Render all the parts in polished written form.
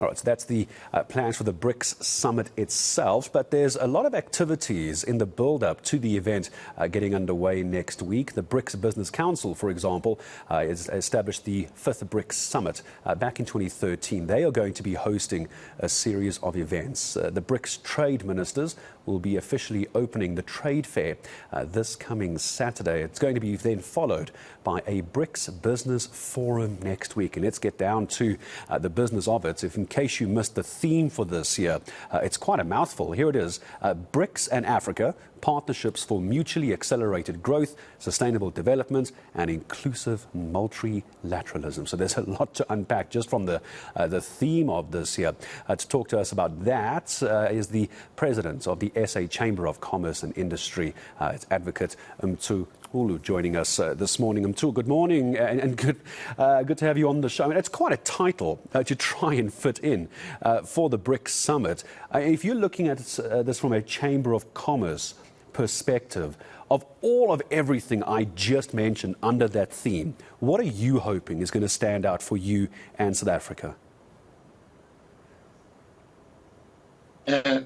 All right, so that's the plans for the BRICS Summit itself, but there's a lot of activities in the build-up to the event getting underway next week. The BRICS Business Council, for example, has established the 5th BRICS Summit back in 2013. They are going to be hosting a series of events. The BRICS trade ministers will be officially opening the trade fair this coming Saturday. It's going to be then followed by a BRICS Business Forum next week. And let's get down to the business of it. If in case you missed the theme for this year, it's quite a mouthful. Here it is, BRICS and Africa, partnerships for mutually accelerated growth, sustainable development and inclusive multilateralism. So there's a lot to unpack just from the theme of this year. To talk to us about that is the president of the SA Chamber of Commerce and Industry. It's Advocate Mtu joining us this morning. Mtu, good morning and good to have you on the show. I mean, it's quite a title to try and fit in for the BRICS Summit. If you're looking at this from a Chamber of Commerce perspective, of all of everything I just mentioned under that theme, what are you hoping is going to stand out for you and South Africa?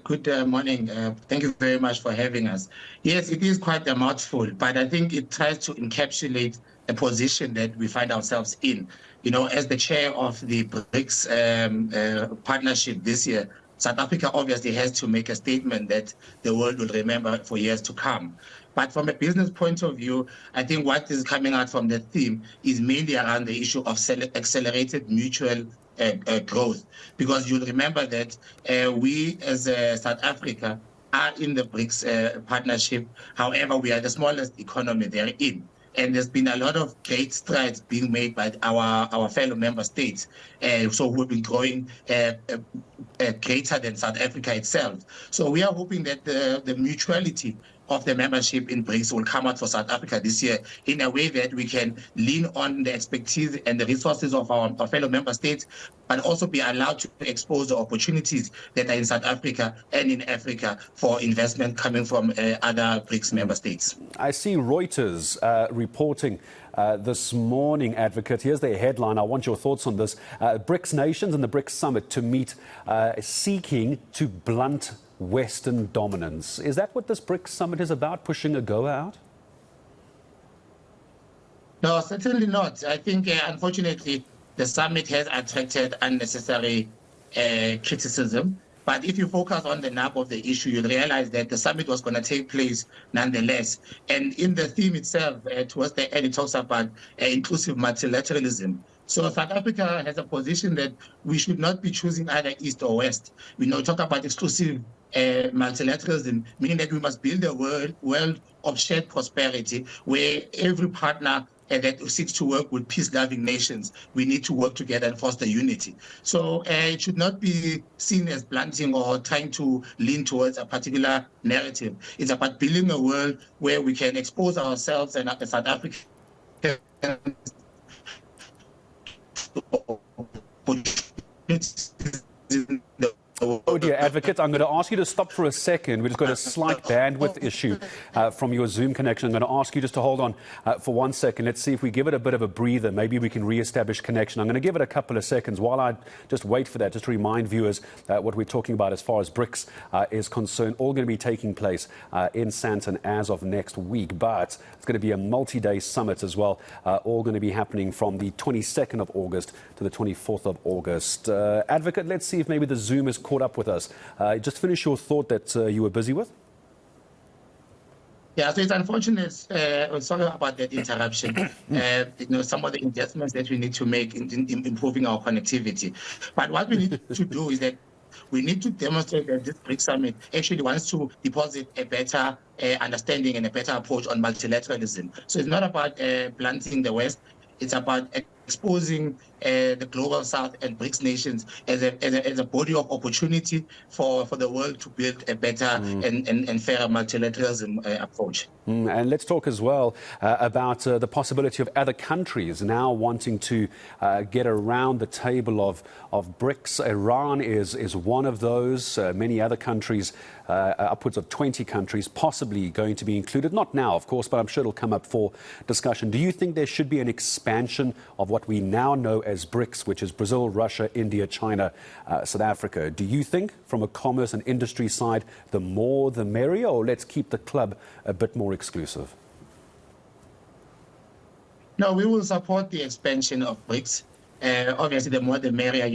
Good morning. Thank you very much for having us. Yes, it is quite a mouthful, but I think it tries to encapsulate a position that we find ourselves in. You know, as the chair of the BRICS partnership this year, South Africa obviously has to make a statement that the world will remember for years to come. But from a business point of view, I think what is coming out from the theme is mainly around the issue of accelerated mutual growth. Because you'll remember that we as South Africa are in the BRICS partnership. However, we are the smallest economy they're in. And there's been a lot of great strides being made by our fellow member states. So we've been growing greater than South Africa itself. So we are hoping that the mutuality of the membership in BRICS will come out for South Africa this year in a way that we can lean on the expertise and the resources of our fellow member states, but also be allowed to expose the opportunities that are in South Africa and in Africa for investment coming from other BRICS member states. I see Reuters reporting this morning, Advocate. Here's their headline. I want your thoughts on this. BRICS nations and the BRICS Summit to meet seeking to blunt Western dominance. Is that what this BRICS Summit is about, pushing AGOA out? No, certainly not. I think, unfortunately, the summit has attracted unnecessary criticism. But if you focus on the nub of the issue, you'll realize that the summit was going to take place nonetheless. And in the theme itself, towards the end, it talks about inclusive multilateralism. So South Africa has a position that we should not be choosing either East or West. We talk about exclusive multilateralism, meaning that we must build a world of shared prosperity where every partner that seeks to work with peace-loving nations, we need to work together and foster unity. So it should not be seen as blunting or trying to lean towards a particular narrative. It's about building a world where we can expose ourselves and South Africa Oh dear, Advocate, I'm going to ask you to stop for a second. We've just got a slight bandwidth issue from your Zoom connection. I'm going to ask you just to hold on for 1 second. Let's see if we give it a bit of a breather. Maybe we can re-establish connection. I'm going to give it a couple of seconds while I just wait for that, just to remind viewers what we're talking about as far as BRICS is concerned. All going to be taking place in Sandton as of next week. But it's going to be a multi-day summit as well, all going to be happening from the 22nd of August to the 24th of August. Advocate, let's see if maybe the Zoom is caught up with us. Just finish your thought that you were busy with. Yeah, so it's unfortunate. Sorry about that interruption. Some of the investments that we need to make in improving our connectivity. But what we need to do is that we need to demonstrate that this BRICS Summit actually wants to deposit a better understanding and a better approach on multilateralism. So it's not about blunting the West. It's about exposing the global South and BRICS nations as a body of opportunity for the world to build a better and fairer multilateralism approach. And let's talk as well about the possibility of other countries now wanting to get around the table of BRICS. Iran is one of those. Many other countries, upwards of 20 countries, possibly going to be included. Not now, of course, but I'm sure it'll come up for discussion. Do you think there should be an expansion of what we now know as BRICS, which is Brazil, Russia, India, China, South Africa. Do you think, from a commerce and industry side, the more the merrier, or let's keep the club a bit more exclusive? No, we will support the expansion of BRICS. Obviously, the more the merrier.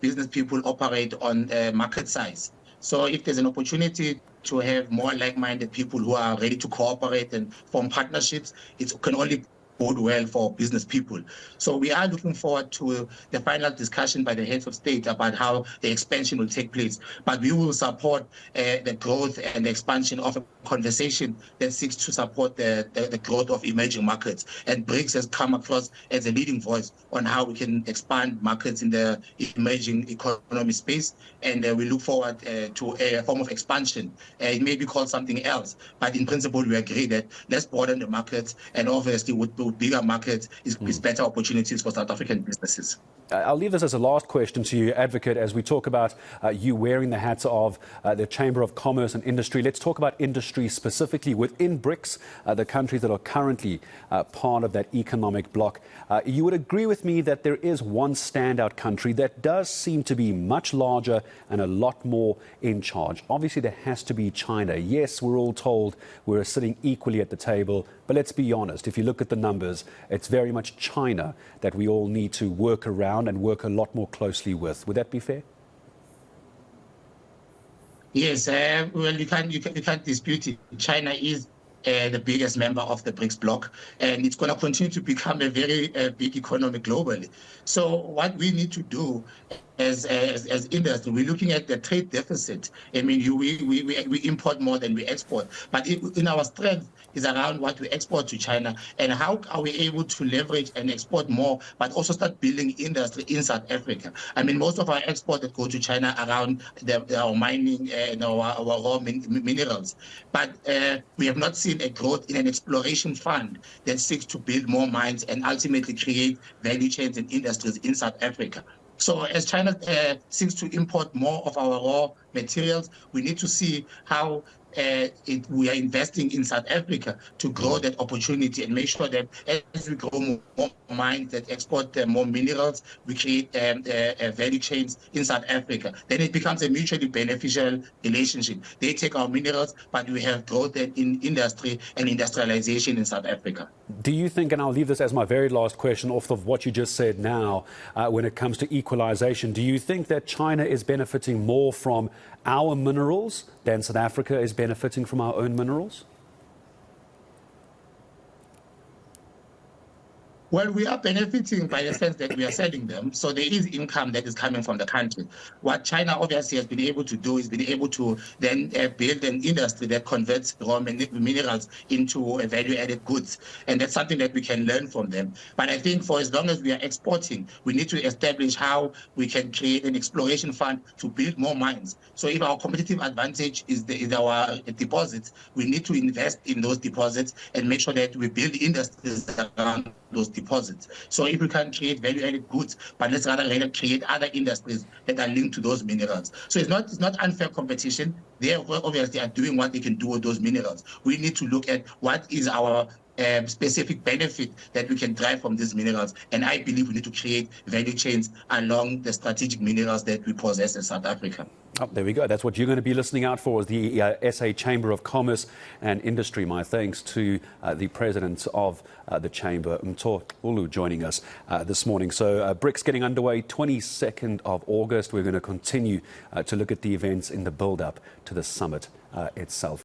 Business people operate on market size. So if there's an opportunity to have more like-minded people who are ready to cooperate and form partnerships, it can only bode well for business people. So we are looking forward to the final discussion by the heads of state about how the expansion will take place. But we will support the growth and the expansion of a conversation that seeks to support the growth of emerging markets. And BRICS has come across as a leading voice on how we can expand markets in the emerging economy space. And we look forward to a form of expansion. It may be called something else, but in principle, we agree that let's broaden the markets, and obviously with bigger markets is better opportunities for South African businesses. I'll leave this as a last question to you, Advocate, as we talk about you wearing the hats of the Chamber of Commerce and Industry. Let's talk about industry specifically within BRICS, the countries that are currently part of that economic bloc. You would agree with me that there is one standout country that does seem to be much larger and a lot more in charge. Obviously, there has to be China. Yes, we're all told we're sitting equally at the table, but let's be honest. If you look at the numbers, it's very much China that we all need to work around and work a lot more closely with. Would that be fair? Yes, well, you can't dispute it. China is the biggest member of the BRICS bloc, and it's going to continue to become a very big economy globally. So what we need to do as industry, we're looking at the trade deficit. I mean, we import more than we export, but in our strength is around what we export to China, and how are we able to leverage and export more, but also start building industry in South Africa. I mean, most of our exports that go to China around our mining and our raw minerals, but we have not seen a growth in an exploration fund that seeks to build more mines and ultimately create value chains and industries in South Africa. So as China seeks to import more of our raw materials, we need to see how we are investing in South Africa to grow that opportunity and make sure that as we grow more mines that export more minerals, we create value chains in South Africa. Then it becomes a mutually beneficial relationship. They take our minerals, but we have growth in industry and industrialization in South Africa. Do you think, and I'll leave this as my very last question off of what you just said now, when it comes to equalization, do you think that China is benefiting more from our minerals than South Africa is benefiting from our own minerals? Well, we are benefiting by the sense that we are selling them. So there is income that is coming from the country. What China obviously has been able to do is been able to then build an industry that converts raw minerals into value-added goods. And that's something that we can learn from them. But I think for as long as we are exporting, we need to establish how we can create an exploration fund to build more mines. So if our competitive advantage is our deposits, we need to invest in those deposits and make sure that we build industries around those deposits. So if we can create value-added goods, but let's rather create other industries that are linked to those minerals. So it's not unfair competition. They obviously are doing what they can do with those minerals. We need to look at what is our specific benefit that we can drive from these minerals. And I believe we need to create value chains along the strategic minerals that we possess in South Africa. Oh, there we go. That's what you're going to be listening out for, is the SA Chamber of Commerce and Industry. My thanks to the president of the Chamber, Mto Ulu, joining us this morning. So BRICS getting underway 22nd of August. We're going to continue to look at the events in the build-up to the summit itself.